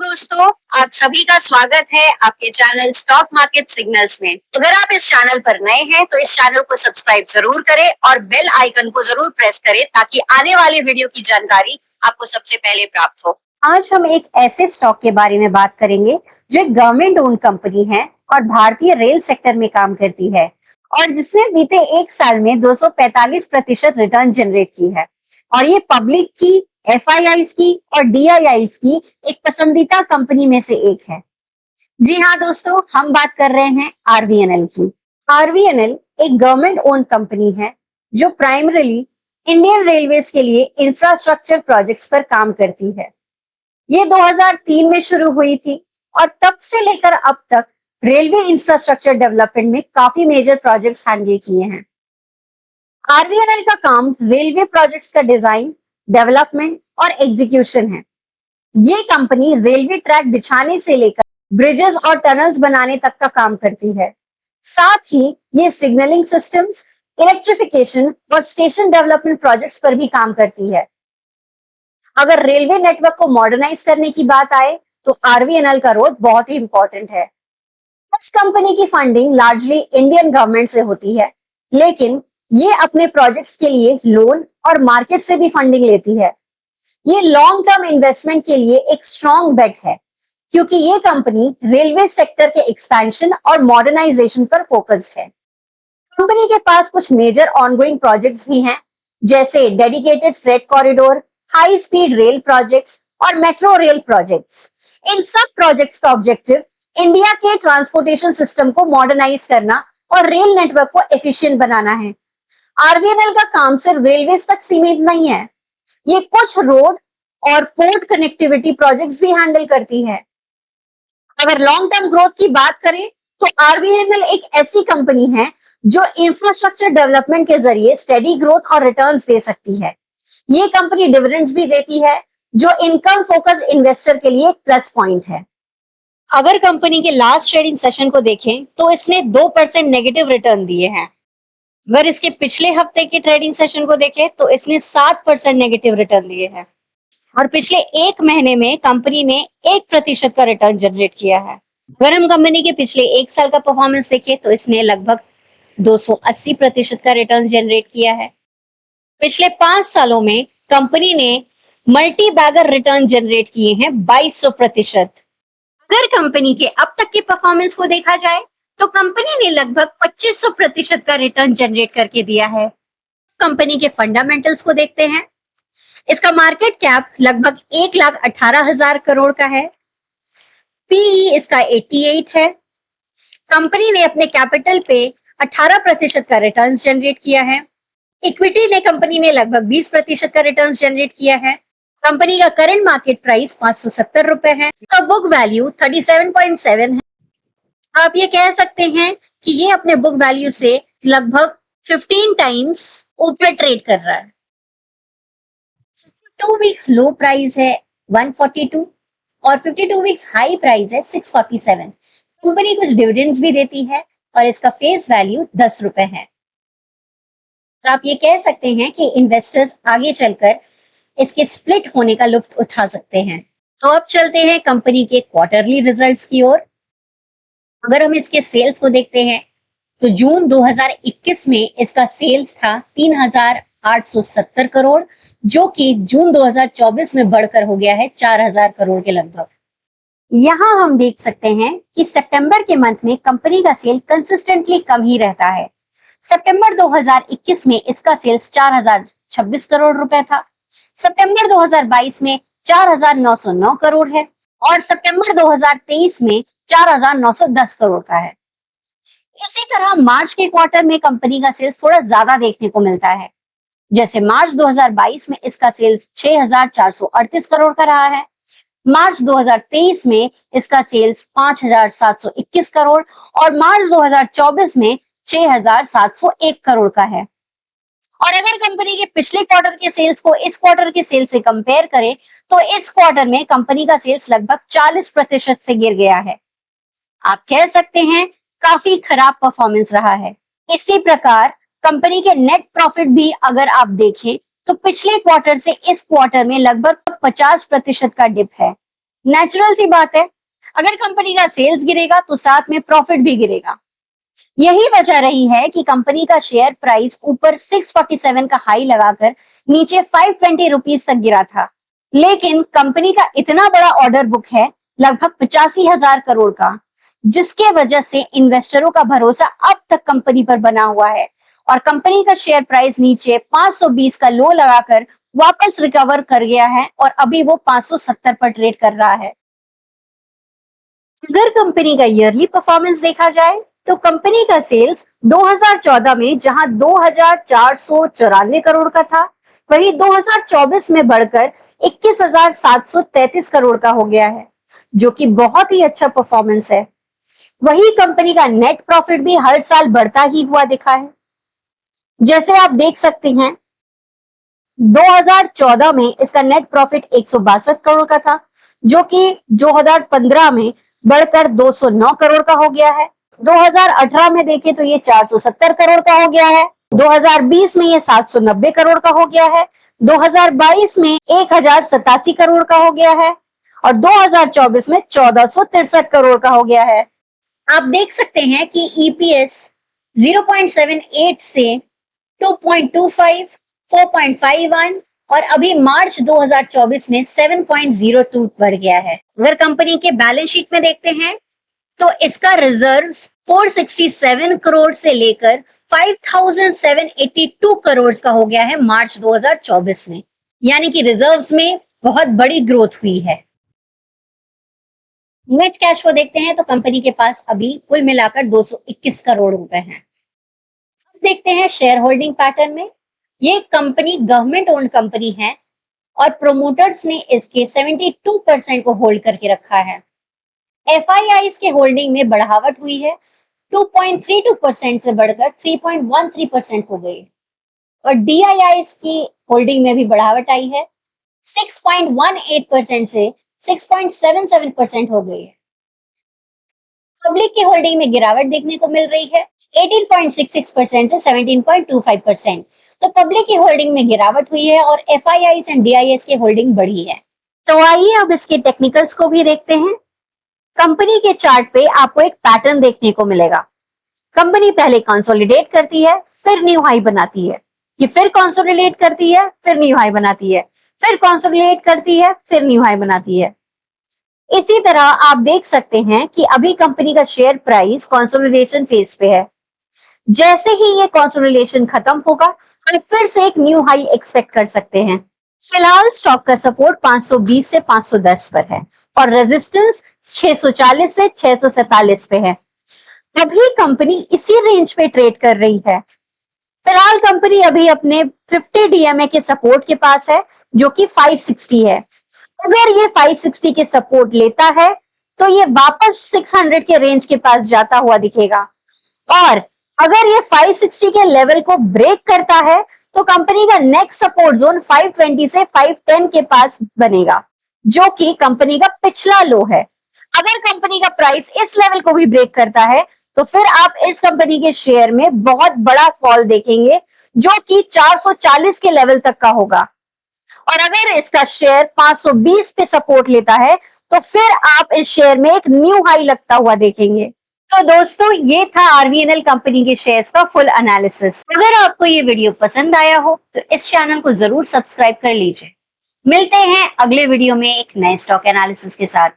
दोस्तों, आप सभी का स्वागत है आपके चैनल स्टॉक मार्केट सिग्नल्स में। अगर आप इस चैनल पर नए हैं तो इस चैनल को सब्सक्राइब जरूर करें और बेल आइकन को जरूर प्रेस करें ताकि आने वाले वीडियो की जानकारी आपको सबसे पहले प्राप्त हो। आज हम एक ऐसे स्टॉक के बारे में बात करेंगे जो एक गवर्नमेंट ओन्ड कंपनी है और भारतीय रेल सेक्टर में काम करती है और जिसने बीते एक साल में 245% रिटर्न जनरेट की है और ये पब्लिक की, FIIs की और DIIs की एक पसंदीदा कंपनी में से एक है। जी हाँ दोस्तों, हम बात कर रहे हैं RVNL की। RVNL एक गवर्नमेंट ओन्ड कंपनी है जो प्राइमरीली इंडियन रेलवेज के लिए इंफ्रास्ट्रक्चर प्रोजेक्ट्स पर काम करती है। ये 2003 में शुरू हुई थी और तब से लेकर अब तक रेलवे इंफ्रास्ट्रक्चर डेवलपमेंट में काफी मेजर प्रोजेक्ट्स हैंडल किए हैं। RVNL का काम रेलवे प्रोजेक्ट्स का डिजाइन, डेवलपमेंट और एग्जीक्यूशन है। ये कंपनी रेलवे ट्रैक बिछाने से लेकर ब्रिजेस और टनल्स बनाने तक का काम करती है। साथ ही ये सिग्नलिंग सिस्टम्स, इलेक्ट्रिफिकेशन और स्टेशन डेवलपमेंट प्रोजेक्ट्स पर भी काम करती है। अगर रेलवे नेटवर्क को मॉडर्नाइज करने की बात आए तो RVNL का रोल बहुत ही इंपॉर्टेंट है। इस कंपनी की फंडिंग लार्जली इंडियन गवर्नमेंट से होती है, लेकिन ये अपने प्रोजेक्ट्स के लिए लोन और मार्केट से भी फंडिंग लेती है। ये लॉन्ग टर्म इन्वेस्टमेंट के लिए एक स्ट्रॉन्ग बेट है क्योंकि ये कंपनी रेलवे सेक्टर के एक्सपेंशन और मॉडर्नाइजेशन पर फोकस्ड है। कंपनी के पास कुछ मेजर ऑनगोइंग प्रोजेक्ट्स भी हैं, जैसे dedicated freight corridor, high speed rail projects और मेट्रो रेल प्रोजेक्ट्स। इन सब प्रोजेक्ट्स का ऑब्जेक्टिव इंडिया के ट्रांसपोर्टेशन सिस्टम को मॉडर्नाइज करना और रेल नेटवर्क को एफिशिएंट बनाना है। RVNL का काम सिर्फ रेलवे तक सीमित नहीं है, ये कुछ रोड और पोर्ट कनेक्टिविटी प्रोजेक्ट्स भी हैंडल करती है। अगर लॉन्ग टर्म ग्रोथ की बात करें तो RVNL एक ऐसी कंपनी है जो इंफ्रास्ट्रक्चर डेवलपमेंट के जरिए स्टेडी ग्रोथ और रिटर्न्स दे सकती है। ये कंपनी डिविडेंड्स भी देती है जो इनकम फोकस्ड इन्वेस्टर के लिए एक प्लस पॉइंट है। अगर कंपनी के लास्ट ट्रेडिंग सेशन को देखें तो इसने 2% नेगेटिव रिटर्न दिए हैं। अगर इसके पिछले हफ्ते के ट्रेडिंग सेशन को देखें तो इसने 7% नेगेटिव रिटर्न दिए हैं और पिछले एक महीने में कंपनी ने 1% का रिटर्न जनरेट किया है। अगर हम कंपनी के पिछले एक साल का परफॉर्मेंस देखें तो इसने लगभग 280% का रिटर्न जनरेट किया है। पिछले 5 सालों में कंपनी ने मल्टी बैगर रिटर्न जनरेट किए हैं 2200%। अगर कंपनी के अब तक के परफॉर्मेंस को देखा जाए तो कंपनी ने लगभग 2500% का रिटर्न जनरेट करके दिया है। कंपनी के फंडामेंटल्स को देखते हैं। इसका मार्केट कैप लगभग 1,18,000 करोड़ का है। PE इसका 88 है। कंपनी ने अपने कैपिटल पे 18% का रिटर्न जनरेट किया है। इक्विटी ने कंपनी ने लगभग 20% का रिटर्न जनरेट किया है। कंपनी का करंट मार्केट प्राइस 570 रुपए है। इसका बुक वैल्यू 37.7 है। आप ये कह सकते हैं कि ये अपने बुक वैल्यू से लगभग 15 टाइम्स ऊपर ट्रेड कर रहा है। 52 वीक्स लो प्राइस है 142 और 52 वीक्स हाई प्राइस है 647। कंपनी कुछ डिविडेंड्स भी देती है और इसका फेस वैल्यू 10 रुपए है। तो आप ये कह सकते हैं कि इन्वेस्टर्स आगे चलकर इसके स्प्लिट होने का लुत्फ उठा सकते हैं। तो अब चलते हैं कंपनी के क्वार्टरली रिजल्ट्स की ओर। अगर हम इसके सेल्स को देखते हैं तो जून 2021 में इसका सेल्स था 3,870 करोड़, जो कि जून 2024 में बढ़कर हो गया है 4,000 करोड़ के लगभग। यहाँ हम देख सकते हैं कि सितंबर के मंथ में कंपनी का सेल कंसिस्टेंटली कम ही रहता है। सितंबर 2021 में इसका सेल्स 4,026 करोड़ रुपए था। सितंबर 2022 में 4,909 करोड़ है और सितंबर 2023 में 4,910 करोड़ का है। इसी तरह मार्च के क्वार्टर में कंपनी का सेल्स थोड़ा ज्यादा देखने को मिलता है। जैसे मार्च 2022 में इसका सेल्स 6,438 करोड़ का रहा है। मार्च 2023 में इसका सेल्स 5,721 करोड़ और मार्च 2024 में 6,701 करोड़ का है। और अगर कंपनी के पिछले क्वार्टर के सेल्स को इस क्वार्टर के सेल्स से कंपेयर करें तो इस क्वार्टर में कंपनी का सेल्स लगभग 40% से गिर गया है। आप कह सकते हैं काफी खराब परफॉर्मेंस रहा है। इसी प्रकार कंपनी के नेट प्रॉफिट भी अगर आप देखें तो पिछले क्वार्टर से इस क्वार्टर में लगभग 50% का डिप है। नेचुरल सी बात है, अगर कंपनी का सेल्स गिरेगा तो साथ में प्रॉफिट भी गिरेगा। यही वजह रही है कि कंपनी का शेयर प्राइस ऊपर 647 का हाई लगाकर नीचे 520 रुपीज तक गिरा था। लेकिन कंपनी का इतना बड़ा ऑर्डर बुक है, लगभग 85,000 करोड़ का, जिसके वजह से इन्वेस्टरों का भरोसा अब तक कंपनी पर बना हुआ है और कंपनी का शेयर प्राइस नीचे 520 का लो लगाकर वापस रिकवर कर गया है और अभी वो 570 पर ट्रेड कर रहा है। अगर कंपनी का ईयरली परफॉर्मेंस देखा जाए तो कंपनी का सेल्स 2014 में जहां 2,494 करोड़ का था, वही 2024 में बढ़कर 21,733 करोड़ का हो गया है, जो कि बहुत ही अच्छा परफॉर्मेंस है। वही कंपनी का नेट प्रॉफिट भी हर साल बढ़ता ही हुआ दिखा है। जैसे आप देख सकते हैं, 2014 में इसका नेट प्रॉफिट 162 करोड़ का था, जो कि 2015 में बढ़कर 209 करोड़ का हो गया है। 2018 में देखें तो ये 470 करोड़ का हो गया है। 2020 में ये 790 करोड़ का हो गया है। 2022 में 1,087 करोड़ का हो गया है और 2024 में 1,463 करोड़ का हो गया है। आप देख सकते हैं कि ईपीएस 0.78 से 2.25, 4.51 और अभी मार्च 2024 में 7.02 बढ़ गया है। अगर कंपनी के बैलेंस शीट में देखते हैं तो इसका रिजर्व्स 467 करोड़ से लेकर 5,782 करोड़ का हो गया है मार्च 2024 में, यानी कि रिजर्व्स में बहुत बड़ी ग्रोथ हुई है। नेट कैश को देखते हैं तो कंपनी के पास अभी कुल मिलाकर 221 करोड़ रुपए हैं। अब देखते हैं शेयर होल्डिंग पैटर्न में। ये कंपनी गवर्नमेंट ओन्ड कंपनी है और प्रोमोटर्स ने इसके 72% को होल्ड करके रखा है। एफआईआईज के होल्डिंग में बढ़ावट हुई है, 2.32% से बढ़कर 3.13% हो गई और डीआईआईज की होल्डिंग में भी बढ़ावट आई है, 6.18% से 6.77% हो गई है। पब्लिक की होल्डिंग में गिरावट देखने को मिल रही है, 18.66% से 17.25%। तो पब्लिक की होल्डिंग में गिरावट हुई है और एफआईआईज एंड डीआईएस की होल्डिंग बढ़ी है। तो आइए अब इसके टेक्निकल्स को भी देखते हैं। कंपनी के चार्ट पे आपको एक पैटर्न देखने को मिलेगा। कंपनी पहले कंसोलिडेट करती है, फिर न्यू हाई बनाती है, कि फिर कंसोलिडेट करती है, फिर न्यू हाई बनाती है, फिर कंसोलिडेट करती है, फिर न्यू हाई बनाती है। इसी तरह आप देख सकते हैं कि अभी कंपनी का शेयर प्राइस कंसोलिडेशन फेज पे है। जैसे ही ये कंसोलिडेशन खत्म होगा, हम फिर से एक न्यू हाई एक्सपेक्ट कर सकते हैं। फिलहाल स्टॉक का सपोर्ट 520 से 510 पर है और रेजिस्टेंस 640 से 647 पे है। अभी कंपनी इसी रेंज पे ट्रेड कर रही है। फिलहाल कंपनी अभी अपने 50 डीएमए के सपोर्ट के पास है, जो कि 560 है। अगर ये 560 के सपोर्ट लेता है तो ये वापस 600 के रेंज के पास जाता हुआ दिखेगा और अगर ये 560 के लेवल को ब्रेक करता है तो कंपनी का नेक्स्ट सपोर्ट जोन 520 से 510 के पास बनेगा, जो कि कंपनी का पिछला लो है। अगर कंपनी का प्राइस इस लेवल को भी ब्रेक करता है तो फिर आप इस कंपनी के शेयर में बहुत बड़ा फॉल देखेंगे, जो कि 440 के लेवल तक का होगा। और अगर इसका शेयर 520 पे सपोर्ट लेता है तो फिर आप इस शेयर में एक न्यू हाई लगता हुआ देखेंगे। तो दोस्तों, ये था आरवीएनएल कंपनी के शेयर्स का फुल एनालिसिस। अगर आपको ये वीडियो पसंद आया हो तो इस चैनल को जरूर सब्सक्राइब कर लीजिए। मिलते हैं अगले वीडियो में एक नए स्टॉक एनालिसिस के साथ।